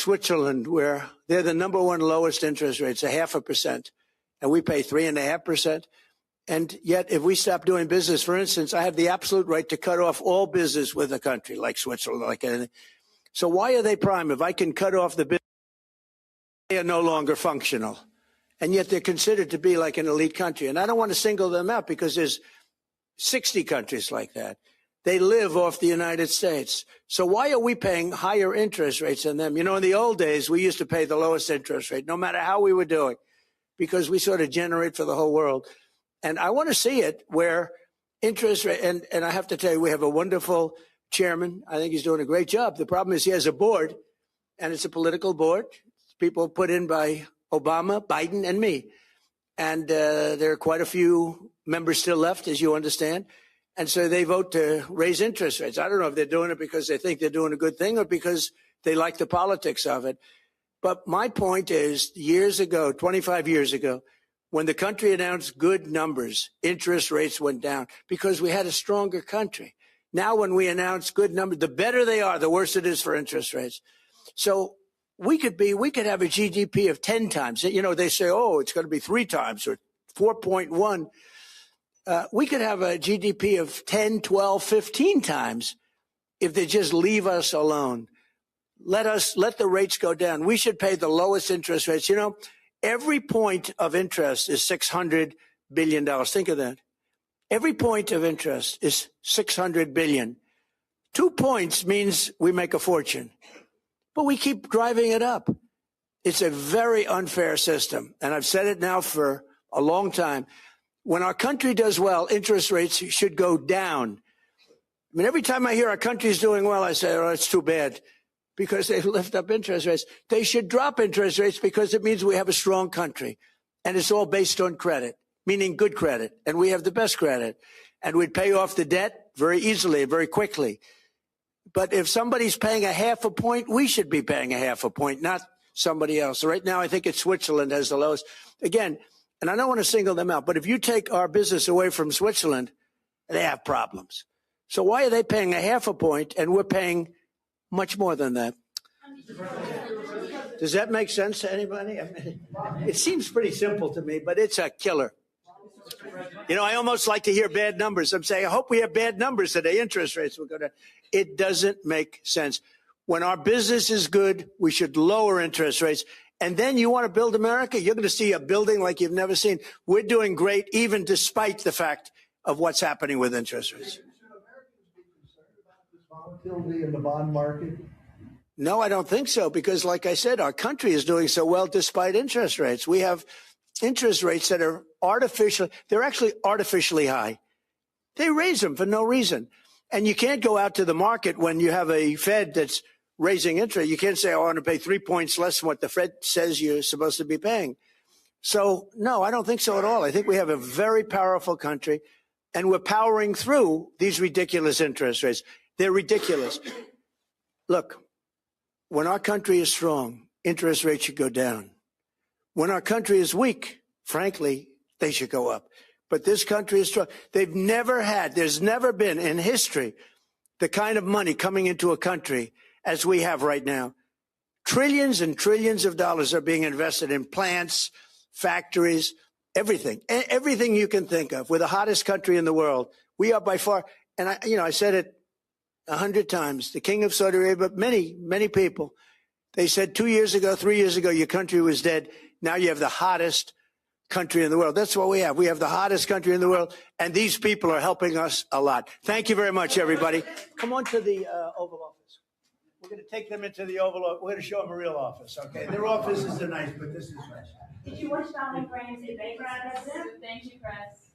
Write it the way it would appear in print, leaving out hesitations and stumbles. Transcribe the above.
Switzerland, where they're the #1 lowest interest rates, 0.5%, and we pay 3.5%. And yet, if we stop doing business, for instance, I have the absolute right to cut off all business with a country like Switzerland, like anything. So why are they prime? If I can cut off the business, they are no longer functional. And yet they're considered to be like an elite country. And I don't want to single them out because there's 60 countries like that. They live off the United States. So why are we paying higher interest rates than them? You know, in the old days, we used to pay the lowest interest rate, no matter how we were doing, because we sort of generate for the whole world. And I want to see it where interest rate, and I have to tell you, we have a wonderful chairman. I think he's doing a great job. The problem is he has a board, and it's a political board. People put in by Obama, Biden, and me. And there are quite a few members still left, as you understand. And so they vote to raise interest rates. I don't know if they're doing it because they think they're doing a good thing or because they like the politics of it. But my point is, years ago, 25 years ago, when the country announced good numbers, interest rates went down because we had a stronger country. Now, when we announce good numbers, the better they are, the worse it is for interest rates. So we could have a GDP of 10 times. You know, they say, oh, it's going to be 3 times or 4.1. We could have a GDP of 10, 12, 15 times if they just leave us alone. Let the rates go down. We should pay the lowest interest rates. You know, every point of interest is $600 billion. Think of that. Every point of interest is $600 billion. 2 points means we make a fortune, but we keep driving it up. It's a very unfair system. And I've said it now for a long time. When our country does well, interest rates should go down. I mean, every time I hear our country is doing well, I say, oh, it's too bad, because they lift up interest rates. They should drop interest rates because it means we have a strong country. And it's all based on credit, meaning good credit. And we have the best credit. And we'd pay off the debt very easily, very quickly. But if somebody's paying a 0.5 point, we should be paying a 0.5 point, not somebody else. So right now, I think it's Switzerland has the lowest. Again, and I don't want to single them out, but if you take our business away from Switzerland, they have problems. So why are they paying a 0.5 point and we're paying much more than that? Does that make sense to anybody? I mean, it seems pretty simple to me, but it's a killer. You know, I almost like to hear bad numbers. I'm saying, I hope we have bad numbers today. Interest rates will go down. It doesn't make sense. When our business is good, we should lower interest rates. And then you want to build America, you're going to see a building like you've never seen. We're doing great, even despite the fact of what's happening with interest rates. Should Americans be concerned about this volatility in the bond market? No, I don't think so, because like I said, our country is doing so well despite interest rates. We have interest rates that are artificial. They're actually artificially high. They raise them for no reason. And you can't go out to the market when you have a Fed that's raising interest. You can't say, oh, I want to pay 3 points less than what the Fed says you're supposed to be paying. So, no, I don't think so at all. I think we have a very powerful country, and we're powering through these ridiculous interest rates. They're ridiculous. Look, when our country is strong, interest rates should go down. When our country is weak, frankly, they should go up. But this country is strong. There's never been in history the kind of money coming into a country as we have right now. Trillions and trillions of dollars are being invested in plants, factories, everything you can think of. We're the hottest country in the world. We are by far, and I said it 100 times, the king of Saudi Arabia, many, many people, they said 2 years ago, 3 years ago, your country was dead. Now you have the hottest country in the world. That's what we have. We have the hottest country in the world, and these people are helping us a lot. Thank you very much, everybody. Come on to the Oval Office. We're going to take them into the Oval Office. We're going to show them a real office, okay? Their offices are nice, but this is nice. Did you watch Donald Graham's debate? Thank you, press.